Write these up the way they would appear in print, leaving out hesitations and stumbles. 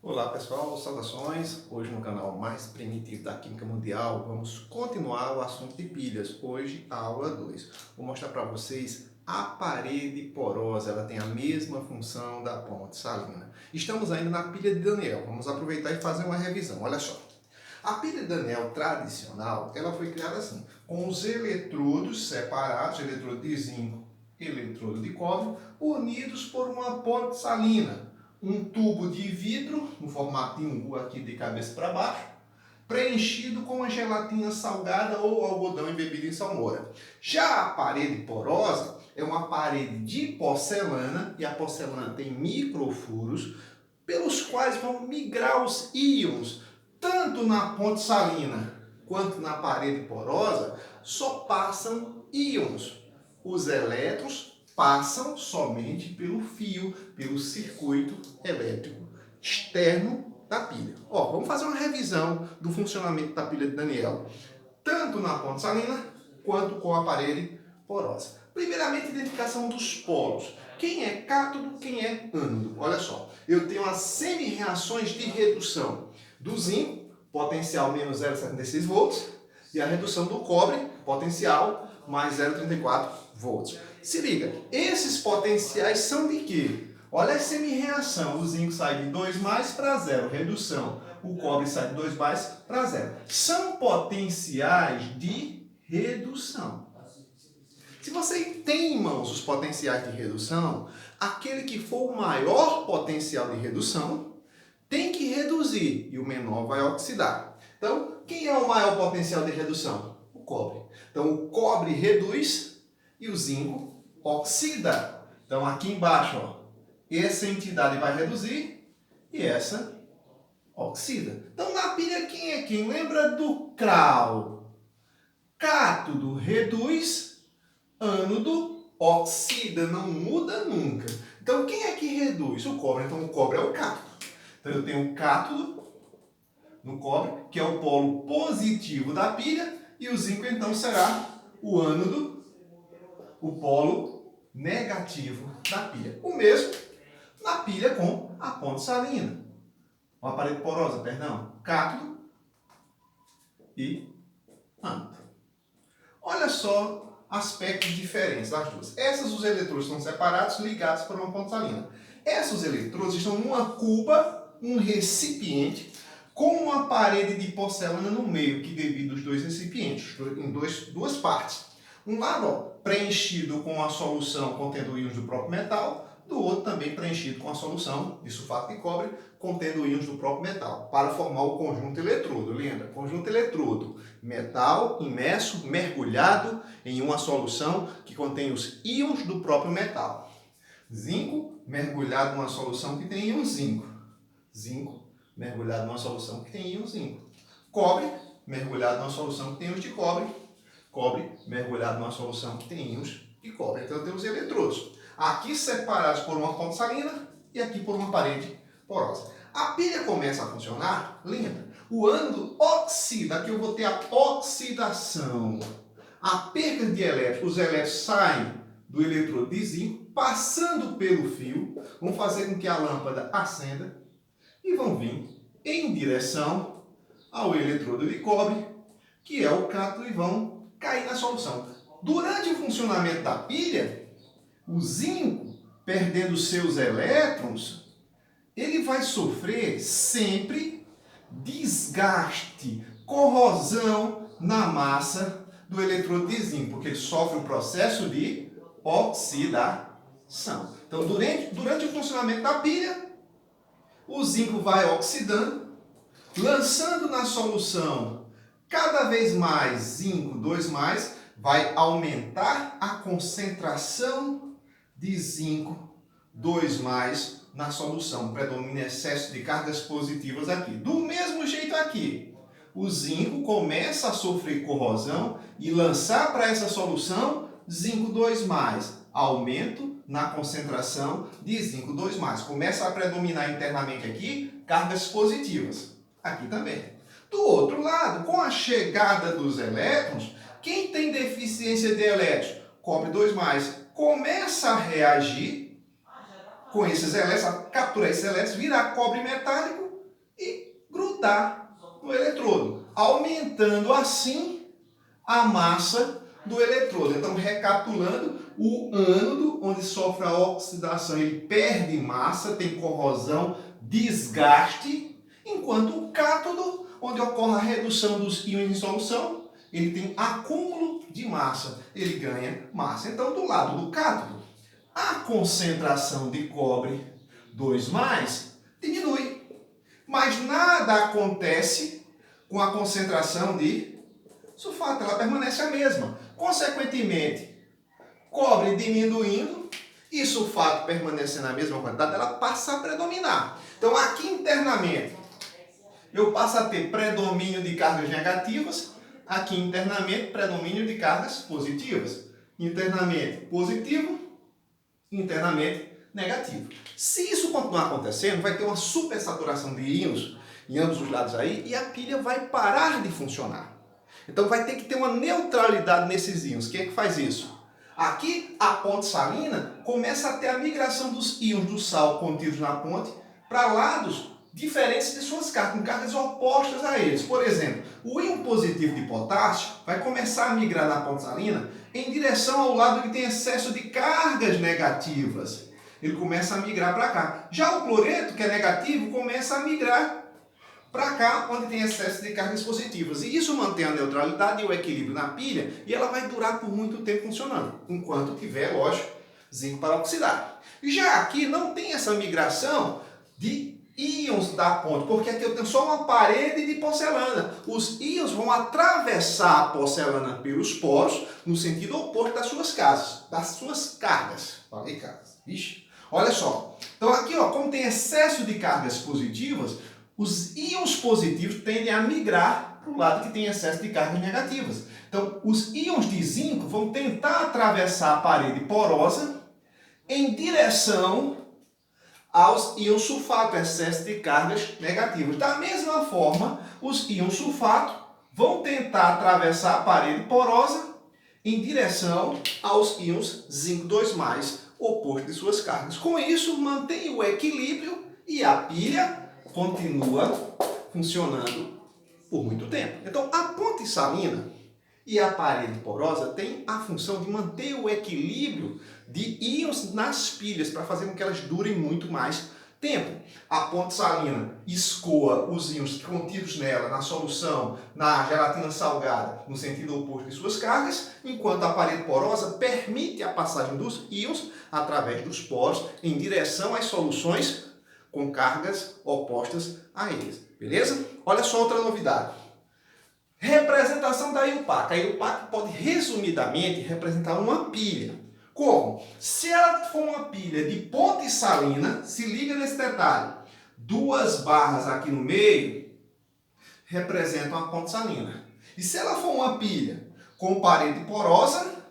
Olá pessoal, saudações! Hoje no canal mais primitivo da Química Mundial vamos continuar o assunto de pilhas. Hoje a aula 2. Vou mostrar para vocês a parede porosa, ela tem a mesma função da ponte salina. Estamos ainda na pilha de Daniel, vamos aproveitar e fazer uma revisão. Olha só, a pilha de Daniel tradicional, ela foi criada assim, com os eletrodos separados, eletrodo de zinco e eletrodo de cobre, unidos por uma ponte salina. Um tubo de vidro, no formato de um U aqui de cabeça para baixo, preenchido com uma gelatina salgada ou algodão embebido em salmoura. Já a parede porosa é uma parede de porcelana, e a porcelana tem microfuros, pelos quais vão migrar os íons, tanto na ponte salina quanto na parede porosa, só passam íons. Os elétrons passam somente pelo fio, pelo circuito elétrico externo da pilha. Vamos fazer uma revisão do funcionamento da pilha de Daniel, tanto na ponte salina quanto com a parede porosa. Primeiramente, identificação dos polos. Quem é cátodo, quem é ânodo? Olha só, eu tenho as semi-reações de redução do zinco, potencial menos 0,76 volts, e a redução do cobre, potencial mais 0,34 volts. Se liga, esses potenciais são de quê? Olha a semi-reação, o zinco sai de 2 mais para zero, redução. O cobre sai de 2 mais para zero. São potenciais de redução. Se você tem em mãos os potenciais de redução, aquele que for o maior potencial de redução tem que reduzir e o menor vai oxidar. Então, quem é o maior potencial de redução? O cobre. Então, o cobre reduz e o zinco oxida. Então, aqui embaixo, essa entidade vai reduzir e essa oxida. Então, na pilha, quem é quem? Lembra do CRAL? Cátodo reduz, ânodo oxida, não muda nunca. Então, quem é que reduz? O cobre. Então, o cobre é o cátodo. Então, eu tenho o cátodo no cobre, que é o polo positivo da pilha, e o zinco, então, será o ânodo, o polo negativo da pilha. O mesmo na pilha com a ponte salina. Uma parede porosa, perdão. Cátodo e ânodo. Olha só aspectos diferentes das duas. Essas, os eletrodos estão separados, ligados por uma ponte salina. Esses eletrodos estão numa cuba, um recipiente, com uma parede de porcelana no meio, que divide os dois recipientes em duas partes. Um lado preenchido com a solução contendo íons do próprio metal, do outro também preenchido com a solução de sulfato de cobre contendo íons do próprio metal, para formar o conjunto eletrodo. Lembra? Conjunto eletrodo, metal imerso, mergulhado em uma solução que contém os íons do próprio metal. Zinco mergulhado numa solução que tem íon zinco. Zinco mergulhado numa solução que tem íon zinco. Cobre mergulhado numa solução que tem íons de cobre. Cobre mergulhado numa solução que tem íons de cobre. Então temos eletrodos aqui separados por uma ponte salina e aqui por uma parede porosa. A pilha começa a funcionar, lembra? O ânodo oxida, aqui eu vou ter a oxidação. A perda de elétrons, os elétrons saem do eletrodo de zinco, passando pelo fio, vão fazer com que a lâmpada acenda e vão vir em direção ao eletrodo de cobre, que é o cátodo, e vão cair na solução. Durante o funcionamento da pilha, o zinco, perdendo seus elétrons, ele vai sofrer sempre desgaste, corrosão na massa do eletrodo de zinco, porque ele sofre o processo de oxidação. Então, durante o funcionamento da pilha, o zinco vai oxidando, lançando na solução cada vez mais zinco 2+, vai aumentar a concentração de zinco 2+, na solução. Predomina excesso de cargas positivas aqui. Do mesmo jeito aqui, o zinco começa a sofrer corrosão e lançar para essa solução zinco 2+, aumento na concentração de zinco 2+. Começa a predominar internamente aqui cargas positivas. Aqui também. Do outro lado, com a chegada dos elétrons, quem tem deficiência de elétrons, cobre 2+, começa a reagir com esses elétrons, a capturar esses elétrons, virar cobre metálico grudar no eletrodo, aumentando assim a massa do eletrodo. Então, recapitulando, o ânodo, onde sofre a oxidação, ele perde massa, tem corrosão, desgaste, enquanto o cátodo, onde ocorre a redução dos íons em solução, ele tem acúmulo de massa, ele ganha massa. Então, do lado do cátodo, a concentração de cobre 2+, diminui, mas nada acontece com a concentração de sulfato, ela permanece a mesma. Consequentemente, cobre diminuindo e sulfato permanecendo na mesma quantidade, ela passa a predominar. Então, aqui internamente, eu passo a ter predomínio de cargas negativas, aqui internamente, predomínio de cargas positivas. Internamente positivo, internamente negativo. Se isso continuar acontecendo, vai ter uma supersaturação de íons em ambos os lados aí e a pilha vai parar de funcionar. Então vai ter que ter uma neutralidade nesses íons. Quem é que faz isso? Aqui a ponte salina começa a ter a migração dos íons do sal contidos na ponte para lados diferentes de suas cargas, com cargas opostas a eles. Por exemplo, o íon positivo de potássio vai começar a migrar na ponte salina em direção ao lado que tem excesso de cargas negativas. Ele começa a migrar para cá. Já o cloreto, que é negativo, começa a migrar para cá, onde tem excesso de cargas positivas. E isso mantém a neutralidade e o equilíbrio na pilha, e ela vai durar por muito tempo funcionando, enquanto tiver, lógico, zinco para oxidar. Já aqui não tem essa migração de íons da ponte, porque aqui eu tenho só uma parede de porcelana. Os íons vão atravessar a porcelana pelos poros, no sentido oposto das suas cargas. Falei cargas. Vixe. Olha só. Então aqui, ó, como tem excesso de cargas positivas, os íons positivos tendem a migrar para o lado que tem excesso de cargas negativas. Então, os íons de zinco vão tentar atravessar a parede porosa em direção aos íons sulfato, excesso de cargas negativas. Da mesma forma, os íons sulfato vão tentar atravessar a parede porosa em direção aos íons zinco 2+, oposto de suas cargas. Com isso, mantém o equilíbrio e a pilha continua funcionando por muito tempo. Então, a ponte salina e a parede porosa têm a função de manter o equilíbrio de íons nas pilhas para fazer com que elas durem muito mais tempo. A ponte salina escoa os íons contidos nela na solução, na gelatina salgada, no sentido oposto de suas cargas, enquanto a parede porosa permite a passagem dos íons através dos poros em direção às soluções com cargas opostas a eles. Beleza? Olha só outra novidade. Representação da IUPAC. A IUPAC pode, resumidamente, representar uma pilha. Como? Se ela for uma pilha de ponte salina, se liga nesse detalhe. 2 barras aqui no meio representam a ponte salina. E se ela for uma pilha com parede porosa,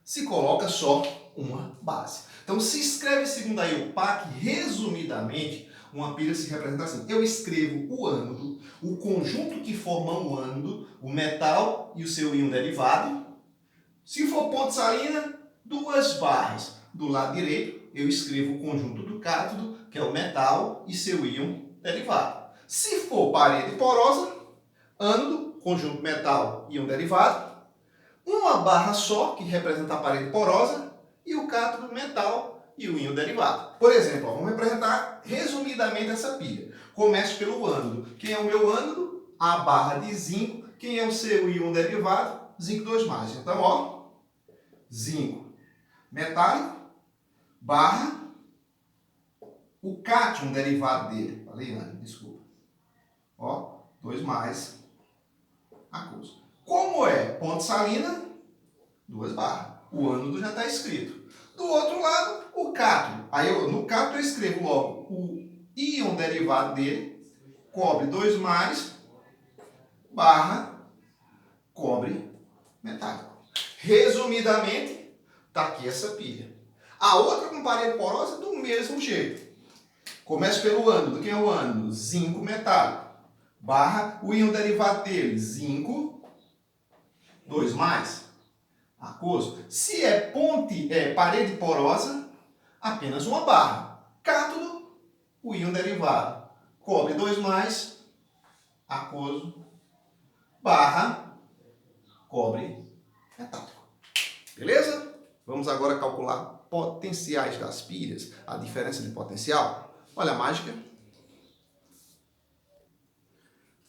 se coloca só uma base. Então, se escreve segundo a IUPAC, resumidamente, uma pilha se representa assim. Eu escrevo o ânodo, o conjunto que forma o ânodo, o metal e o seu íon derivado. Se for ponte salina, 2 barras. Do lado direito, eu escrevo o conjunto do cátodo, que é o metal e seu íon derivado. Se for parede porosa, ânodo, conjunto metal, íon derivado. Uma barra só, que representa a parede porosa, e o cátodo, metal e o íon derivado. Por exemplo, vamos representar resumidamente essa pilha. Começo pelo ânodo. Quem é o meu ânodo? A barra de zinco. Quem é o seu íon derivado? Zinco 2+. Então, ó, zinco metálico, barra, o cátion derivado dele. Falei antes, desculpa. Ó, 2+, aquoso. Como é ponte salina? 2 barras. O ânodo já está escrito. Do outro lado, o cátodo. Aí no cátodo eu escrevo logo o íon derivado dele, cobre 2+, barra, cobre metálico. Resumidamente, está aqui essa pilha. A outra com parede porosa, do mesmo jeito. Começa pelo ânodo. Quem é o ânodo? Zinco metálico. Barra, o íon derivado dele, zinco, 2+, aquoso. Se é parede porosa, apenas uma barra. Cátodo, o íon derivado, cobre 2+, aquoso barra cobre metálico. Beleza? Vamos agora calcular potenciais das pilhas, a diferença de potencial. Olha a mágica.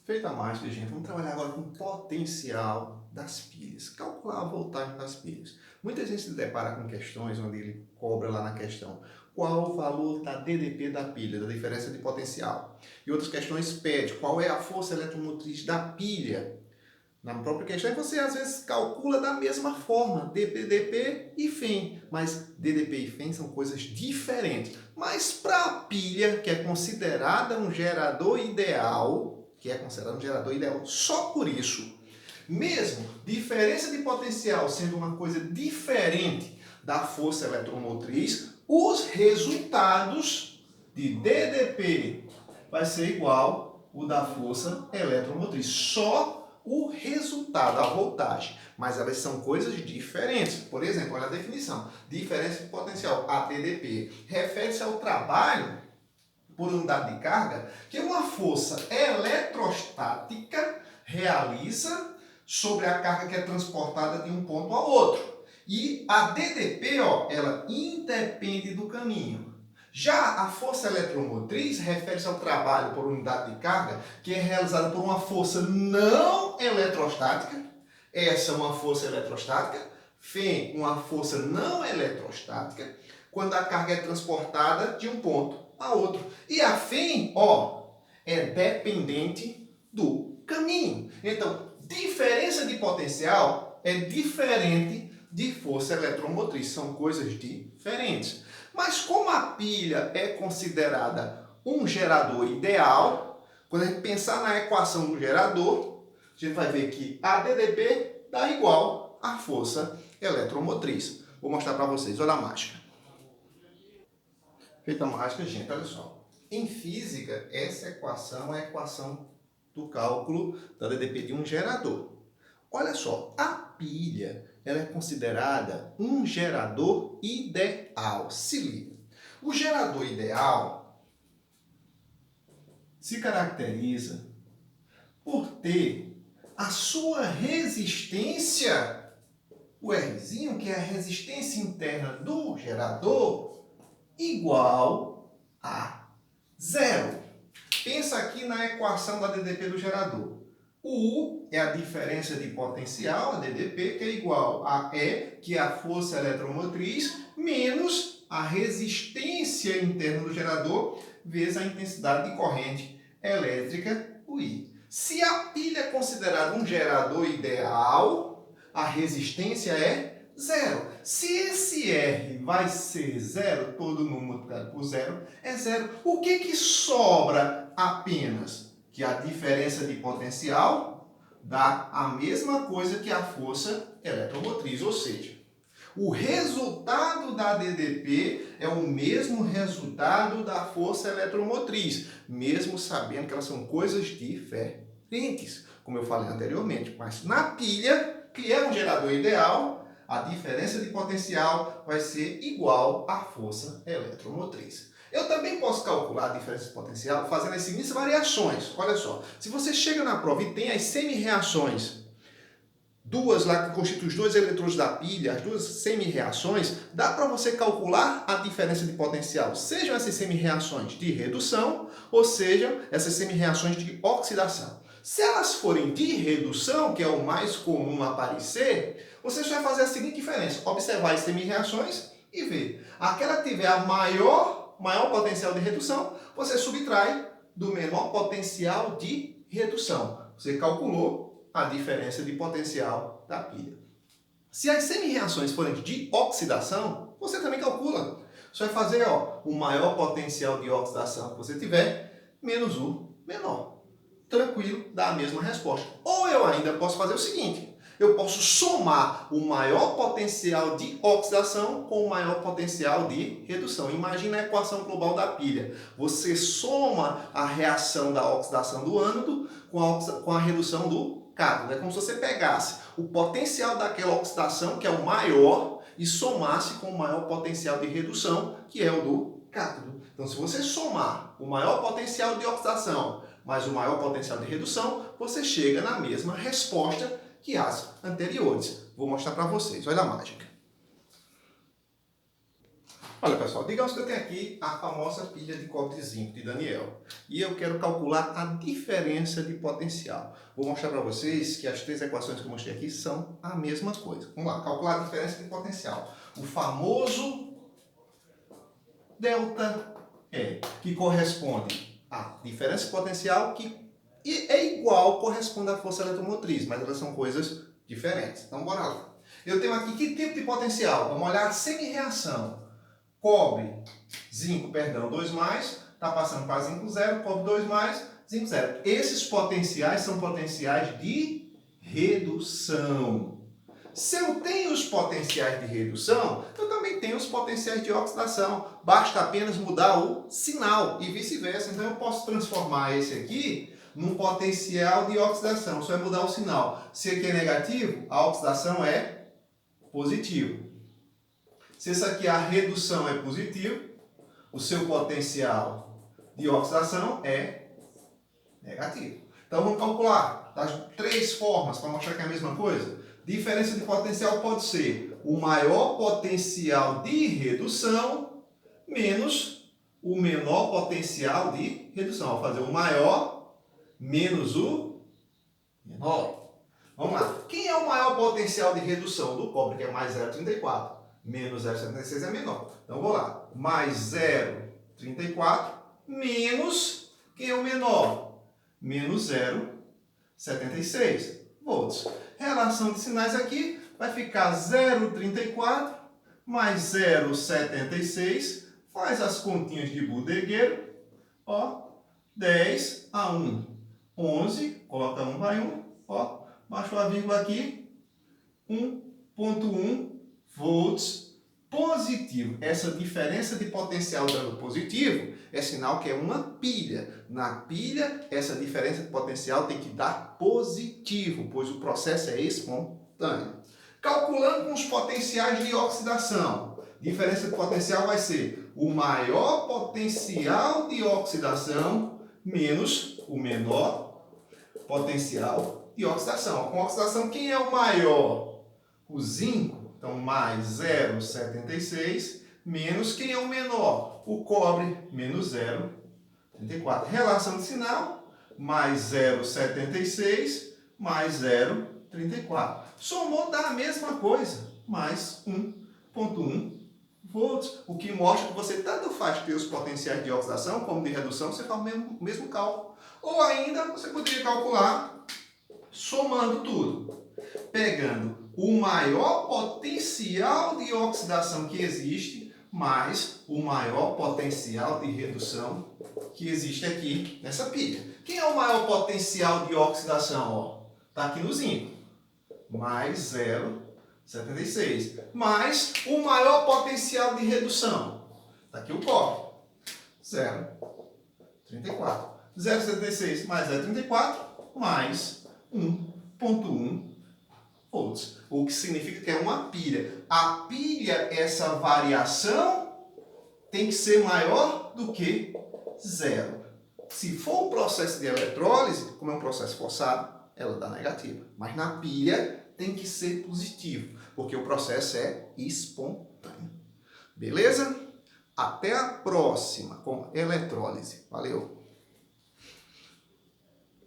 Feita a mágica, gente, vamos trabalhar agora com o potencial das pilhas. Calcular a voltagem das pilhas. Muita gente se depara com questões onde ele cobra lá na questão qual o valor da DDP da pilha, da diferença de potencial. E outras questões pede qual é a força eletromotriz da pilha. Na própria questão, você às vezes calcula da mesma forma, DP e FEM, mas DDP e FEM são coisas diferentes. Mas para a pilha, que é considerada um gerador ideal, só por isso, mesmo diferença de potencial sendo uma coisa diferente da força eletromotriz, os resultados de DDP vai ser igual o da força eletromotriz. Só o resultado, a voltagem. Mas elas são coisas diferentes. Por exemplo, olha a definição. Diferença de potencial, ATDP, refere-se ao trabalho por unidade de carga que uma força eletrostática realiza sobre a carga que é transportada de um ponto ao outro. E a DDP, ela independe do caminho. Já a força eletromotriz refere-se ao trabalho por unidade de carga que é realizado por uma força não eletrostática. Essa é uma força eletrostática. FEM, uma força não eletrostática, quando a carga é transportada de um ponto a outro. E a FEM, é dependente do caminho. Então, diferença de potencial é diferente de força eletromotriz. São coisas diferentes. Mas como a pilha é considerada um gerador ideal, quando a gente pensar na equação do gerador, a gente vai ver que a DDP dá igual à força eletromotriz. Vou mostrar para vocês, olha a mágica. Feita a mágica, gente, olha só. Em física, essa equação é a equação do cálculo da DDP de um gerador. Olha só, a pilha ela é considerada um gerador ideal. Se liga. O gerador ideal se caracteriza por ter a sua resistência, o Rzinho, que é a resistência interna do gerador, igual a zero. Pensa aqui na equação da DDP do gerador. O U é a diferença de potencial, a DDP, que é igual a E, que é a força eletromotriz, menos a resistência interna do gerador, vezes a intensidade de corrente elétrica, o I. Se a pilha é considerada um gerador ideal, a resistência é zero. Se esse R vai ser zero, todo número multiplicado por zero é zero, o que sobra apenas? Que a diferença de potencial dá a mesma coisa que a força eletromotriz, ou seja, o resultado da DDP é o mesmo resultado da força eletromotriz, mesmo sabendo que elas são coisas diferentes, como eu falei anteriormente. Mas na pilha, que é um gerador ideal, a diferença de potencial vai ser igual à força eletromotriz. Eu também posso calcular a diferença de potencial fazendo as seguintes variações. Olha só, se você chega na prova e tem as semi-reações, duas lá que constituem os dois eletrodos da pilha, as duas semi-reações, dá para você calcular a diferença de potencial, sejam essas semi-reações de redução, ou sejam essas semi-reações de oxidação. Se elas forem de redução, que é o mais comum aparecer, você só vai fazer a seguinte diferença, observar as semi-reações e ver. Aquela que tiver a maior potencial de redução, você subtrai do menor potencial de redução. Você calculou a diferença de potencial da pilha. Se as semi-reações forem de oxidação, você também calcula. Você vai fazer o maior potencial de oxidação que você tiver, menos o menor. Tranquilo, dá a mesma resposta. Ou eu ainda posso fazer o seguinte, eu posso somar o maior potencial de oxidação com o maior potencial de redução. Imagina a equação global da pilha. Você soma a reação da oxidação do ânodo com a redução do cátodo. É como se você pegasse o potencial daquela oxidação, que é o maior, e somasse com o maior potencial de redução, que é o do cátodo. Então, se você somar o maior potencial de oxidação mais o maior potencial de redução, você chega na mesma resposta que as anteriores. Vou mostrar para vocês. Olha a mágica. Olha, pessoal, digamos que eu tenho aqui a famosa pilha de cobre e zinco de Daniel. E eu quero calcular a diferença de potencial. Vou mostrar para vocês que as três equações que eu mostrei aqui são a mesma coisa. Vamos lá, calcular a diferença de potencial. O famoso ΔE, que corresponde a diferença de potencial que é igual, corresponde à força eletromotriz, mas elas são coisas diferentes. Então, bora lá. Eu tenho aqui que tipo de potencial? Vamos olhar semi-reação. Cobre, zinco, perdão, 2+, está passando para zinco 0, cobre 2+, zinco 0. Esses potenciais são potenciais de redução. Se eu tenho os potenciais de redução, eu também tenho os potenciais de oxidação. Basta apenas mudar o sinal e vice-versa. Então eu posso transformar esse aqui num potencial de oxidação. Só é mudar o sinal. Se aqui é negativo, a oxidação é positivo. Se esse aqui a redução é positivo, o seu potencial de oxidação é negativo. Então vamos calcular das três formas para mostrar que é a mesma coisa. Diferença de potencial pode ser o maior potencial de redução menos o menor potencial de redução. Vou fazer o maior menos o menor. Vamos lá. Quem é o maior potencial de redução do cobre, que é mais 0,34? Menos 0,76 é menor. Então vou lá. Mais 0,34 menos, quem é o menor? Menos 0,76 volts. Relação de sinais aqui vai ficar 0,34 mais 0,76. Faz as continhas de bodegueiro. Ó, 10 a 1, 11. Coloca 1 vai 1. Ó, baixou a vírgula aqui. 1,1 volts positivo. Essa diferença de potencial dando positivo é sinal que é uma pilha. Na pilha, essa diferença de potencial tem que dar positivo, pois o processo é espontâneo. Calculando com os potenciais de oxidação, diferença de potencial vai ser o maior potencial de oxidação menos o menor potencial de oxidação. Com oxidação, quem é o maior? O zinco. Então, mais 0,76 menos quem é o menor? O cobre, menos 0,34. Relação de sinal, mais 0,76 mais 0,34. Somou dá a mesma coisa, mais 1,1 volts. O que mostra que você tanto faz ter os potenciais de oxidação como de redução, você faz o mesmo cálculo. Ou ainda, você poderia calcular somando tudo. Pegando o maior potencial de oxidação que existe, mais o maior potencial de redução que existe aqui nessa pilha. Quem é o maior potencial de oxidação? Está aqui no zinco. Mais 0,76. Mais o maior potencial de redução. Está aqui o cobre. 0,34. 0,76 mais 0,34 mais 1,1 volts. O que significa que é uma pilha. A pilha, essa variação tem que ser maior do que 0. Se for um processo de eletrólise, como é um processo forçado, ela dá negativa. Mas na pilha tem que ser positivo, porque o processo é espontâneo. Beleza? Até a próxima com eletrólise. Valeu!